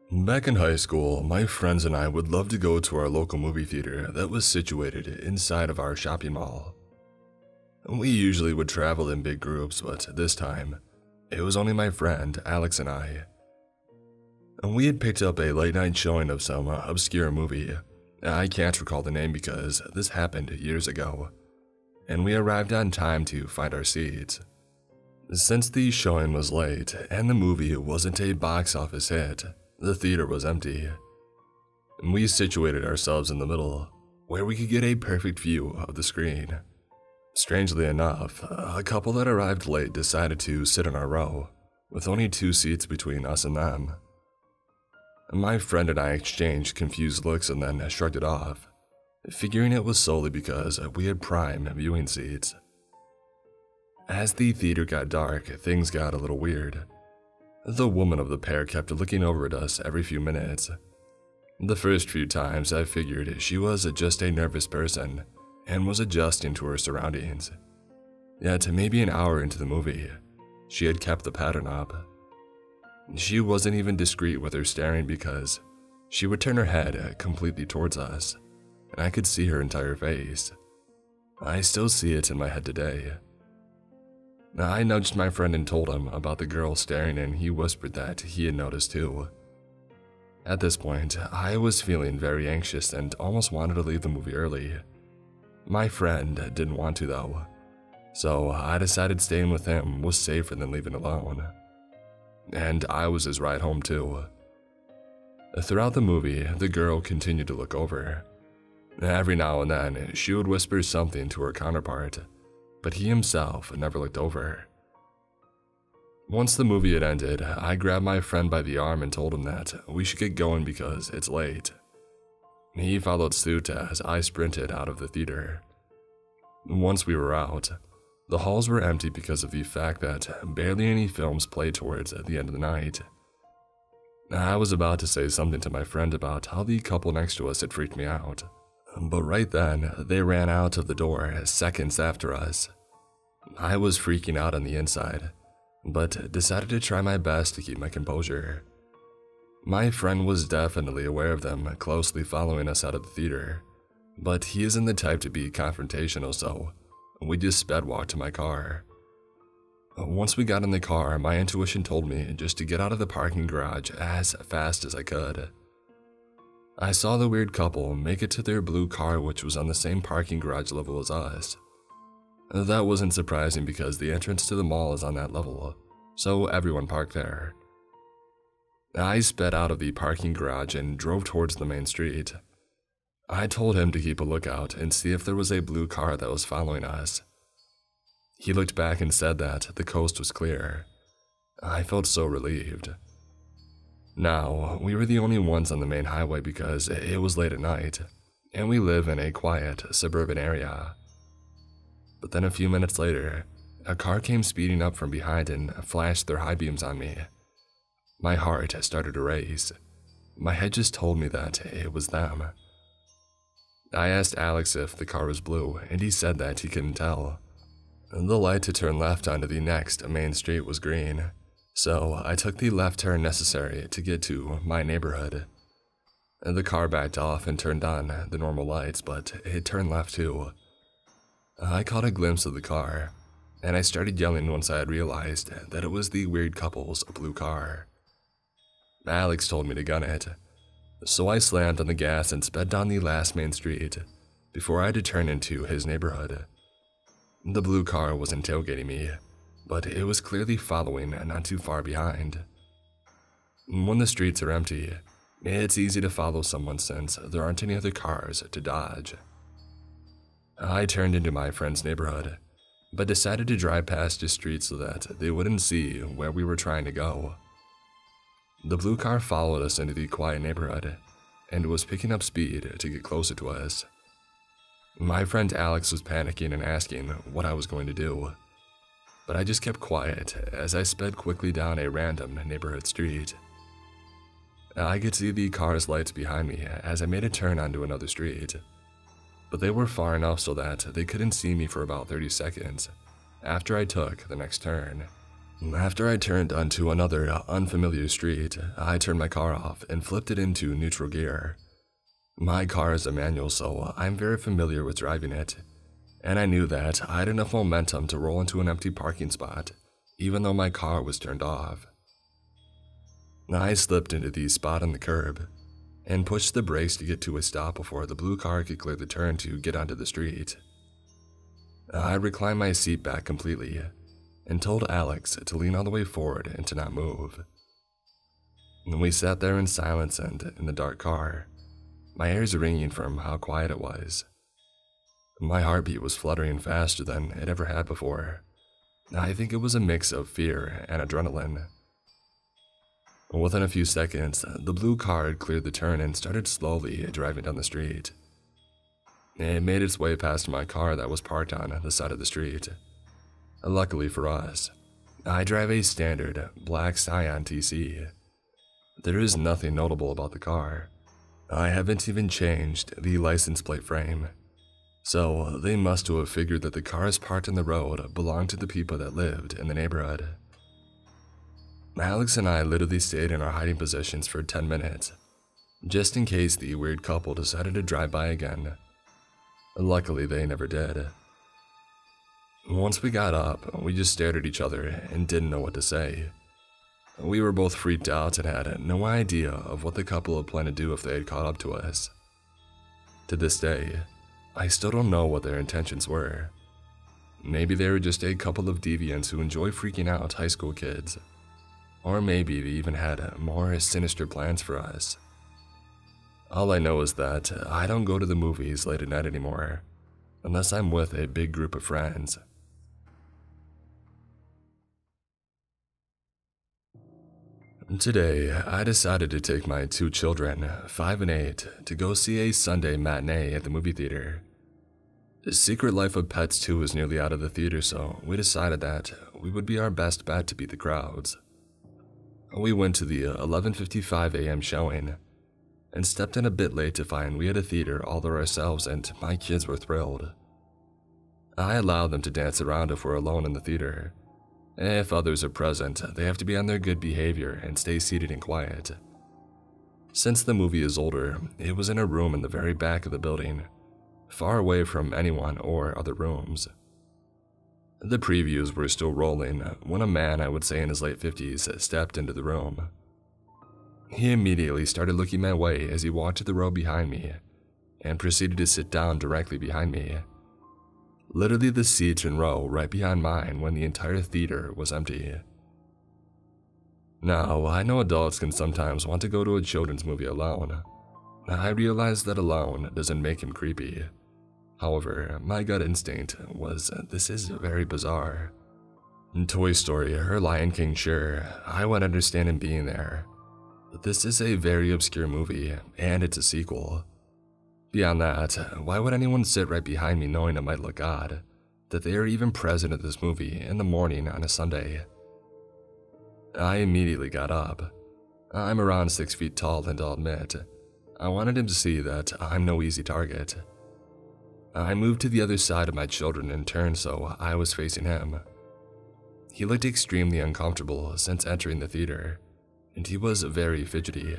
Back in high school, my friends and I would love to go to our local movie theater that was situated inside of our shopping mall. We usually would travel in big groups, but this time, it was only my friend Alex and I. We had picked up a late night showing of some obscure movie. I can't recall the name because this happened years ago, and we arrived on time to find our seats. Since the showing was late and the movie wasn't a box office hit, the theater was empty. We situated ourselves in the middle, where we could get a perfect view of the screen. Strangely enough, a couple that arrived late decided to sit in our row, with only 2 seats between us and them. My friend and I exchanged confused looks and then shrugged it off, figuring it was solely because we had prime viewing seats. As the theater got dark, things got a little weird. The woman of the pair kept looking over at us every few minutes. The first few times I figured she was just a nervous person and was adjusting to her surroundings. Yet maybe an hour into the movie, she had kept the pattern up. She wasn't even discreet with her staring because she would turn her head completely towards us, and I could see her entire face. I still see it in my head today. I nudged my friend and told him about the girl staring, and he whispered that he had noticed too. At this point, I was feeling very anxious and almost wanted to leave the movie early. My friend didn't want to though, so I decided staying with him was safer than leaving alone. And I was his ride home too. Throughout the movie, the girl continued to look over. Every now and then, she would whisper something to her counterpart, but he himself never looked over. Once the movie had ended, I grabbed my friend by the arm and told him that we should get going because it's late. He followed suit as I sprinted out of the theater. Once we were out, the halls were empty because of the fact that barely any films played towards the end of the night. I was about to say something to my friend about how the couple next to us had freaked me out, but right then, they ran out of the door seconds after us. I was freaking out on the inside, but decided to try my best to keep my composure. My friend was definitely aware of them closely following us out of the theater, but he isn't the type to be confrontational, so we just sped walked to my car. Once we got in the car, my intuition told me just to get out of the parking garage as fast as I could. I saw the weird couple make it to their blue car, which was on the same parking garage level as us. That wasn't surprising because the entrance to the mall is on that level, so everyone parked there. I sped out of the parking garage and drove towards the main street. I told him to keep a lookout and see if there was a blue car that was following us. He looked back and said that the coast was clear. I felt so relieved. Now, we were the only ones on the main highway because it was late at night, and we live in a quiet, suburban area. But then a few minutes later, a car came speeding up from behind and flashed their high beams on me. My heart started to race. My head just told me that it was them. I asked Alex if the car was blue, and he said that he couldn't tell. The light to turn left onto the next main street was green, so I took the left turn necessary to get to my neighborhood. The car backed off and turned on the normal lights, but it turned left too. I caught a glimpse of the car, and I started yelling once I had realized that it was the weird couple's blue car. Alex told me to gun it, so I slammed on the gas and sped down the last main street before I had to turn into his neighborhood. The blue car wasn't tailgating me, but it was clearly following not too far behind. When the streets are empty, it's easy to follow someone since there aren't any other cars to dodge. I turned into my friend's neighborhood, but decided to drive past his street so that they wouldn't see where we were trying to go. The blue car followed us into the quiet neighborhood and was picking up speed to get closer to us. My friend Alex was panicking and asking what I was going to do, but I just kept quiet as I sped quickly down a random neighborhood street. I could see the car's lights behind me as I made a turn onto another street, but they were far enough so that they couldn't see me for about 30 seconds after I took the next turn. After I turned onto another unfamiliar street, I turned my car off and flipped it into neutral gear. My car is a manual, so I'm very familiar with driving it, and I knew that I had enough momentum to roll into an empty parking spot, even though my car was turned off. I slipped into the spot on the curb and pushed the brakes to get to a stop before the blue car could clear the turn to get onto the street. I reclined my seat back completely and told Alex to lean all the way forward and to not move. We sat there in silence and in the dark car, my ears ringing from how quiet it was. My heartbeat was fluttering faster than it ever had before. I think it was a mix of fear and adrenaline. Within a few seconds, the blue car had cleared the turn and started slowly driving down the street. It made its way past my car that was parked on the side of the street. Luckily for us, I drive a standard black Scion TC. There is nothing notable about the car. I haven't even changed the license plate frame. So they must have figured that the cars parked on the road belonged to the people that lived in the neighborhood. Alex and I literally stayed in our hiding positions for 10 minutes, just in case the weird couple decided to drive by again. Luckily, they never did. Once we got up, we just stared at each other and didn't know what to say. We were both freaked out and had no idea of what the couple had planned to do if they had caught up to us. To this day, I still don't know what their intentions were. Maybe they were just a couple of deviants who enjoy freaking out high school kids. Or maybe they even had more sinister plans for us. All I know is that I don't go to the movies late at night anymore, unless I'm with a big group of friends. Today, I decided to take my two children, 5 and 8, to go see a Sunday matinee at the movie theater. The Secret Life of Pets 2 is nearly out of the theater, so we decided that we would be our best bet to beat the crowds. We went to the 11:55 a.m. showing and stepped in a bit late to find we had a theater all to ourselves, and my kids were thrilled. I allow them to dance around if we're alone in the theater. If others are present, they have to be on their good behavior and stay seated and quiet. Since the movie is older, it was in a room in the very back of the building, far away from anyone or other rooms. The previews were still rolling when a man, I would say in his late 50s, stepped into the room. He immediately started looking my way as he walked to the row behind me and proceeded to sit down directly behind me. Literally the seat and row right behind mine when the entire theater was empty. Now, I know adults can sometimes want to go to a children's movie alone. I realize that alone doesn't make him creepy. However, my gut instinct was this is very bizarre. In Toy Story or Lion King, sure, I would understand him being there. But this is a very obscure movie, and it's a sequel. Beyond that, why would anyone sit right behind me knowing it might look odd, that they are even present at this movie in the morning on a Sunday? I immediately got up. I'm around 6 feet tall, and I'll admit, I wanted him to see that I'm no easy target. I moved to the other side of my children and turned so I was facing him. He looked extremely uncomfortable since entering the theater, and he was very fidgety.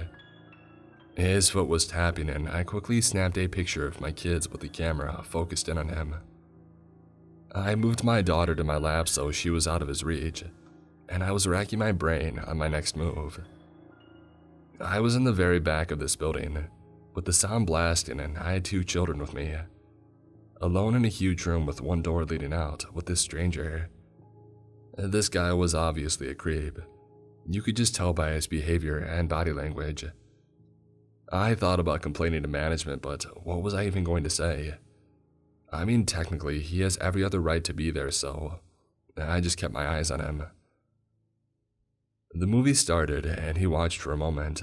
His foot was tapping, and I quickly snapped a picture of my kids with the camera focused in on him. I moved my daughter to my lap so she was out of his reach, and I was racking my brain on my next move. I was in the very back of this building, with the sound blasting, and I had 2 children with me. Alone in a huge room with one door leading out with this stranger. This guy was obviously a creep. You could just tell by his behavior and body language. I thought about complaining to management, but what was I even going to say? I mean, technically, he has every other right to be there, so I just kept my eyes on him. The movie started, and he watched for a moment,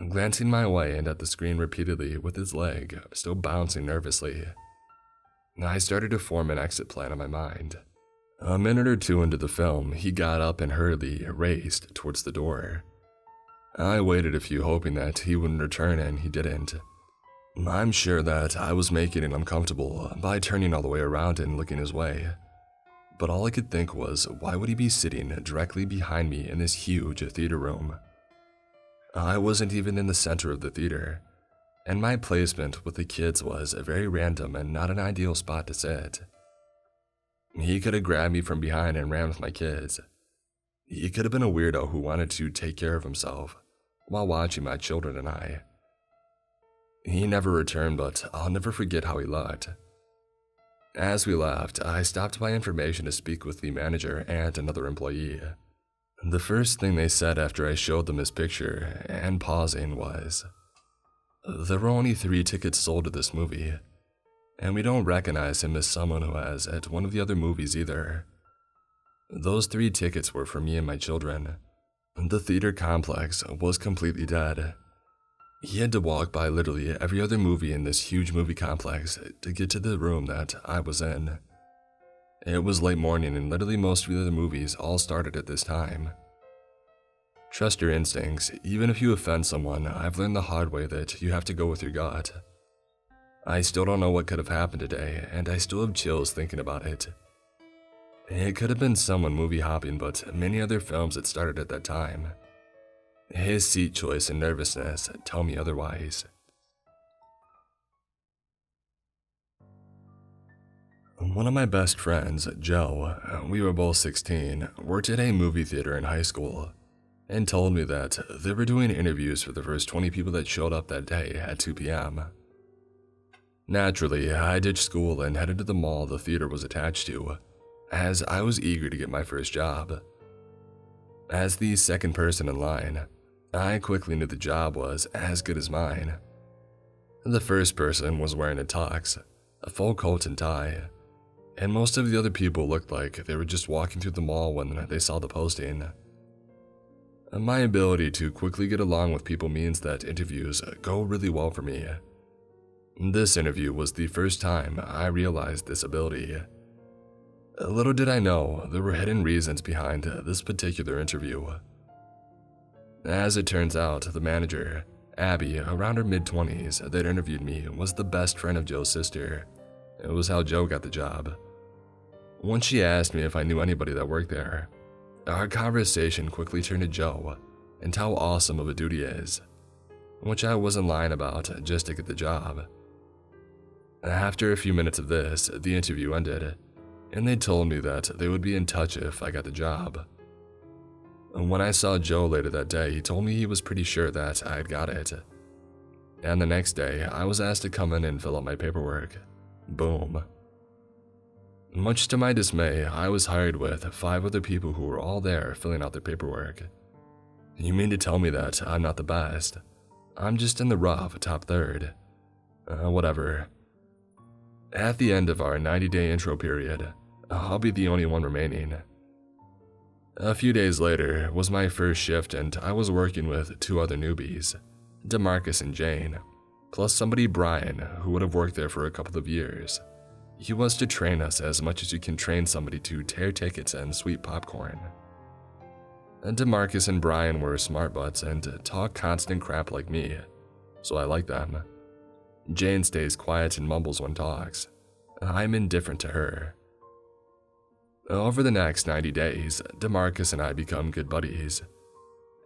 glancing my way and at the screen repeatedly with his leg still bouncing nervously. I started to form an exit plan in my mind. A minute or 2 into the film, he got up and hurriedly raced towards the door. I waited a few, hoping that he wouldn't return, and he didn't. I'm sure that I was making it uncomfortable by turning all the way around and looking his way. but all I could think was, why would he be sitting directly behind me in this huge theater room? I wasn't even in the center of the theater, and my placement with the kids was very random and not an ideal spot to sit. He could have grabbed me from behind and ran with my kids. He could have been a weirdo who wanted to take care of himself while watching my children and I. He never returned, but I'll never forget how he looked. As we left, I stopped by information to speak with the manager and another employee. The first thing they said after I showed them his picture and pausing was, "There were only 3 tickets sold to this movie, and we don't recognize him as someone who has at one of the other movies either. Those 3 tickets were for me and my children. The theater complex was completely dead. He had to walk by literally every other movie in this huge movie complex to get to the room that I was in. It was late morning and literally most of the other movies all started at this time. Trust your instincts. Even if you offend someone, I've learned the hard way that you have to go with your gut. I still don't know what could have happened today, and I still have chills thinking about it. It could have been someone movie hopping, but many other films had started at that time. His seat choice and nervousness tell me otherwise." One of my best friends, Joe, we were both 16, worked at a movie theater in high school, and told me that they were doing interviews for the first 20 people that showed up that day at 2 p.m. Naturally, I ditched school and headed to the mall the theater was attached to, as I was eager to get my first job. As the second person in line, I quickly knew the job was as good as mine. The first person was wearing a tux, a full coat and tie, and most of the other people looked like they were just walking through the mall when they saw the posting. My ability to quickly get along with people means that interviews go really well for me. This interview was the first time I realized this ability. Little did I know, there were hidden reasons behind this particular interview. As it turns out, the manager, Abby, around her mid-20s, that interviewed me was the best friend of Joe's sister. It was how Joe got the job. Once she asked me if I knew anybody that worked there, our conversation quickly turned to Joe and how awesome of a dude he is, which I wasn't lying about just to get the job. After a few minutes of this, the interview ended, and they told me that they would be in touch if I got the job. When I saw Joe later that day, he told me he was pretty sure that I had got it. And the next day, I was asked to come in and fill out my paperwork. Boom. Much to my dismay, I was hired with 5 other people who were all there filling out their paperwork. You mean to tell me that I'm not the best? I'm just in the rough top third. Whatever. At the end of our 90-day intro period, I'll be the only one remaining. A few days later was my first shift, and I was working with 2 other newbies, DeMarcus and Jane, plus somebody, Brian, who would have worked there for a couple of years. He was to train us as much as you can train somebody to tear tickets and sweep popcorn. DeMarcus and Brian were smart butts and talk constant crap like me, so I like them. Jane stays quiet and mumbles when talks. I'm indifferent to her. Over the next 90 days, DeMarcus and I become good buddies.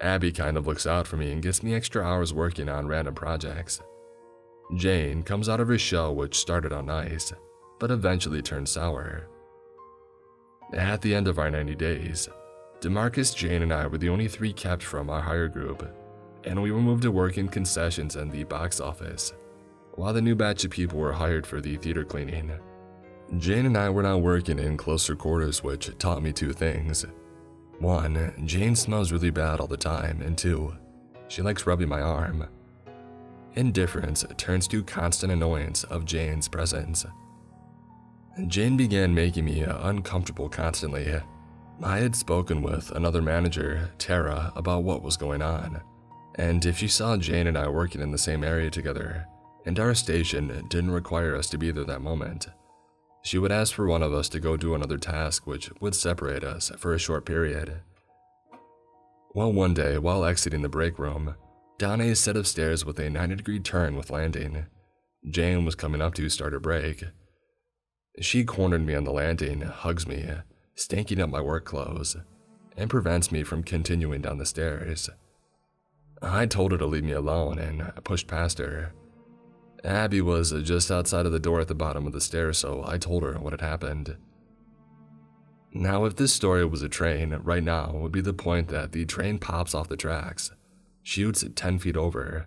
Abby kind of looks out for me and gets me extra hours working on random projects. Jane comes out of her shell, which started out nice, but eventually turned sour. At the end of our 90 days, DeMarcus, Jane, and I were the only 3 kept from our hire group, and we were moved to work in concessions and the box office, while the new batch of people were hired for the theater cleaning. Jane and I were now working in closer quarters, which taught me 2 things. 1, Jane smells really bad all the time, and 2, she likes rubbing my arm. Indifference turns to constant annoyance of Jane's presence. Jane began making me uncomfortable constantly. I had spoken with another manager, Tara, about what was going on, and if she saw Jane and I working in the same area together, and our station didn't require us to be there that moment, she would ask for one of us to go do another task which would separate us for a short period. Well, one day, while exiting the break room, down a set of stairs with a 90-degree turn with landing, Jane was coming up to start her break. She cornered me on the landing, hugs me, stinking up my work clothes, and prevents me from continuing down the stairs. I told her to leave me alone and pushed past her. Abby was just outside of the door at the bottom of the stairs, so I told her what had happened. Now, if this story was a train, right now would be the point that the train pops off the tracks, shoots 10 feet over,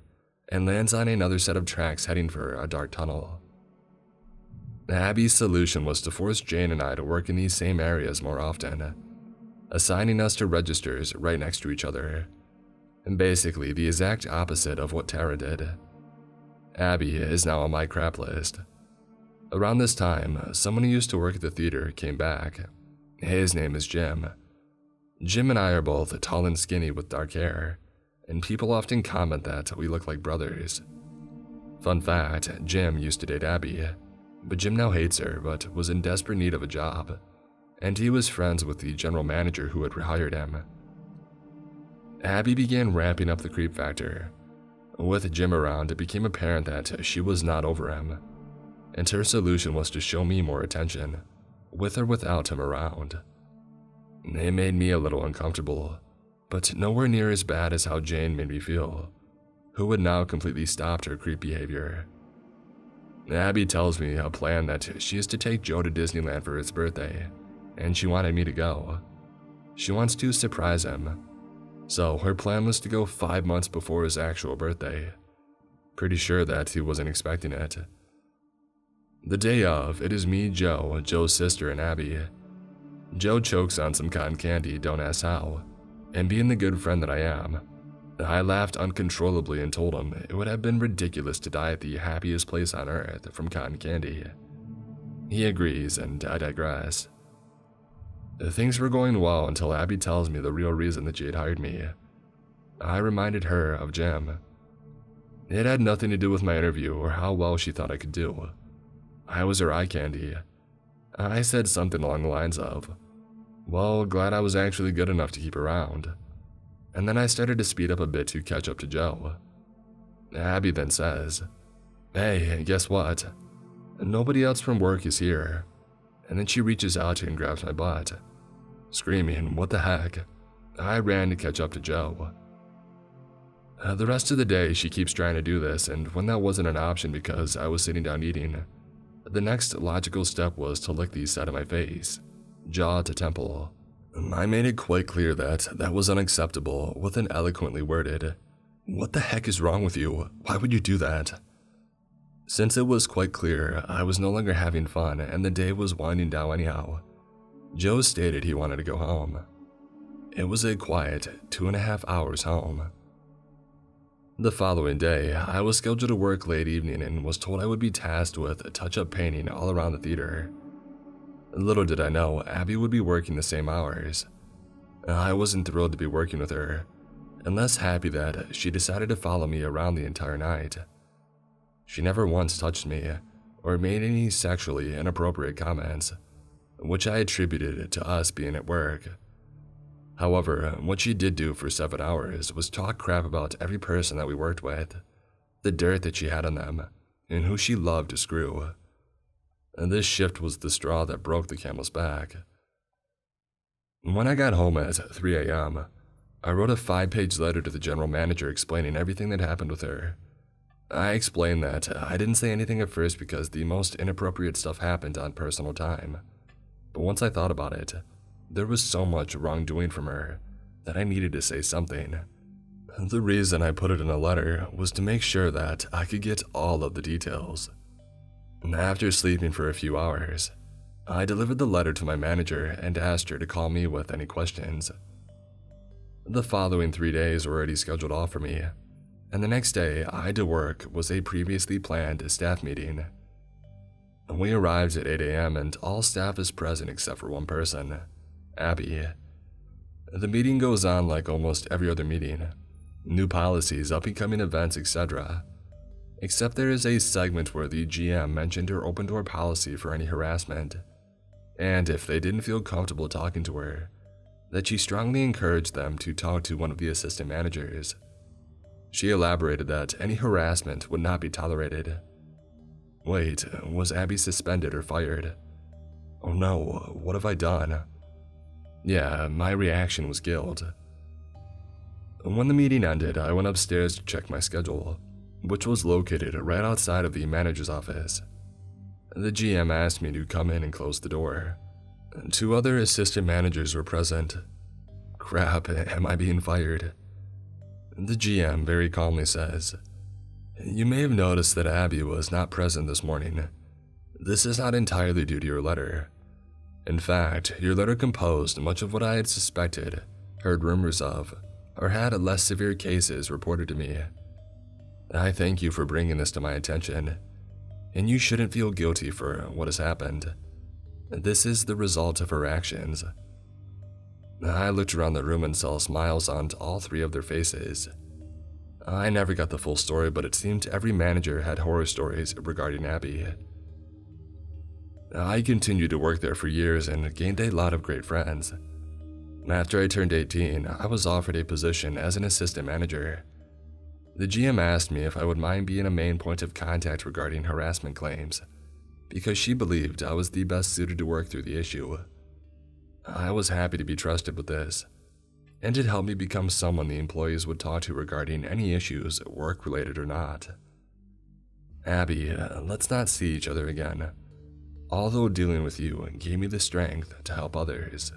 and lands on another set of tracks heading for a dark tunnel. Abby's solution was to force Jane and I to work in these same areas more often, assigning us to registers right next to each other, and basically the exact opposite of what Tara did. Abby is now on my crap list. Around this time, someone who used to work at the theater came back. His name is Jim. Jim and I are both tall and skinny with dark hair, and people often comment that we look like brothers. Fun fact, Jim used to date Abby, but Jim now hates her but was in desperate need of a job, and he was friends with the general manager who had hired him. Abby began ramping up the creep factor. With Jim around, it became apparent that she was not over him, and her solution was to show me more attention, with or without him around. It made me a little uncomfortable, but nowhere near as bad as how Jane made me feel, who had now completely stopped her creep behavior. Abby tells me a plan that she is to take Joe to Disneyland for his birthday, and she wanted me to go. She wants to surprise him, so her plan was to go 5 months before his actual birthday. Pretty sure that he wasn't expecting it. The day of, it is me, Joe, Joe's sister, and Abby. Joe chokes on some cotton candy, don't ask how, and being the good friend that I am, I laughed uncontrollably and told him it would have been ridiculous to die at the happiest place on earth from cotton candy. He agrees, and I digress. Things were going well until Abby tells me the real reason that she had hired me. I reminded her of Jim. It had nothing to do with my interview or how well she thought I could do. I was her eye candy. I said something along the lines of, well, glad I was actually good enough to keep around. And then I started to speed up a bit to catch up to Joe. Abby then says, hey, guess what? Nobody else from work is here. And then she reaches out and grabs my butt. Screaming, what the heck? I ran to catch up to Joe. The rest of the day she keeps trying to do this, and when that wasn't an option because I was sitting down eating, the next logical step was to lick the side of my face, jaw to temple. I made it quite clear that that was unacceptable with an eloquently worded, what the heck is wrong with you? Why would you do that? Since it was quite clear I was no longer having fun and the day was winding down anyhow, Joe stated he wanted to go home. It was a quiet 2.5 hours home. The following day, I was scheduled to work late evening and was told I would be tasked with touch-up painting all around the theater. Little did I know, Abby would be working the same hours. I wasn't thrilled to be working with her, and less happy that she decided to follow me around the entire night. She never once touched me, or made any sexually inappropriate comments, which I attributed to us being at work. However, what she did do for 7 hours was talk crap about every person that we worked with, the dirt that she had on them, and who she loved to screw. And this shift was the straw that broke the camel's back. When I got home at 3 a.m., I wrote a 5-page letter to the general manager explaining everything that happened with her. I explained that I didn't say anything at first because the most inappropriate stuff happened on personal time. But once I thought about it, there was so much wrongdoing from her that I needed to say something. The reason I put it in a letter was to make sure that I could get all of the details. After sleeping for a few hours, I delivered the letter to my manager and asked her to call me with any questions. The following 3 days were already scheduled off for me, and the next day I had to work was a previously planned staff meeting. We arrived at 8 a.m. and all staff is present except for one person, Abby. The meeting goes on like almost every other meeting. New policies, up-and-coming events, etc. Except there is a segment where the GM mentioned her open door policy for any harassment, and if they didn't feel comfortable talking to her, that she strongly encouraged them to talk to one of the assistant managers. She elaborated that any harassment would not be tolerated. Wait, was Abby suspended or fired? Oh no, what have I done? Yeah, my reaction was guilt. When the meeting ended, I went upstairs to check my schedule, which was located right outside of the manager's office. The GM asked me to come in and close the door. 2 other assistant managers were present. Crap, am I being fired? The GM very calmly says, "You may have noticed that Abby was not present this morning. This is not entirely due to your letter. In fact, your letter composed much of what I had suspected, heard rumors of, or had less severe cases reported to me. I thank you for bringing this to my attention, and you shouldn't feel guilty for what has happened. This is the result of her actions." I looked around the room and saw smiles on all 3 of their faces. I never got the full story, but it seemed every manager had horror stories regarding Abby. I continued to work there for years and gained a lot of great friends. After I turned 18, I was offered a position as an assistant manager. The GM asked me if I would mind being a main point of contact regarding harassment claims, because she believed I was the best suited to work through the issue. I was happy to be trusted with this, and it helped me become someone the employees would talk to regarding any issues, work-related or not. Abby, let's not see each other again. Although dealing with you gave me the strength to help others.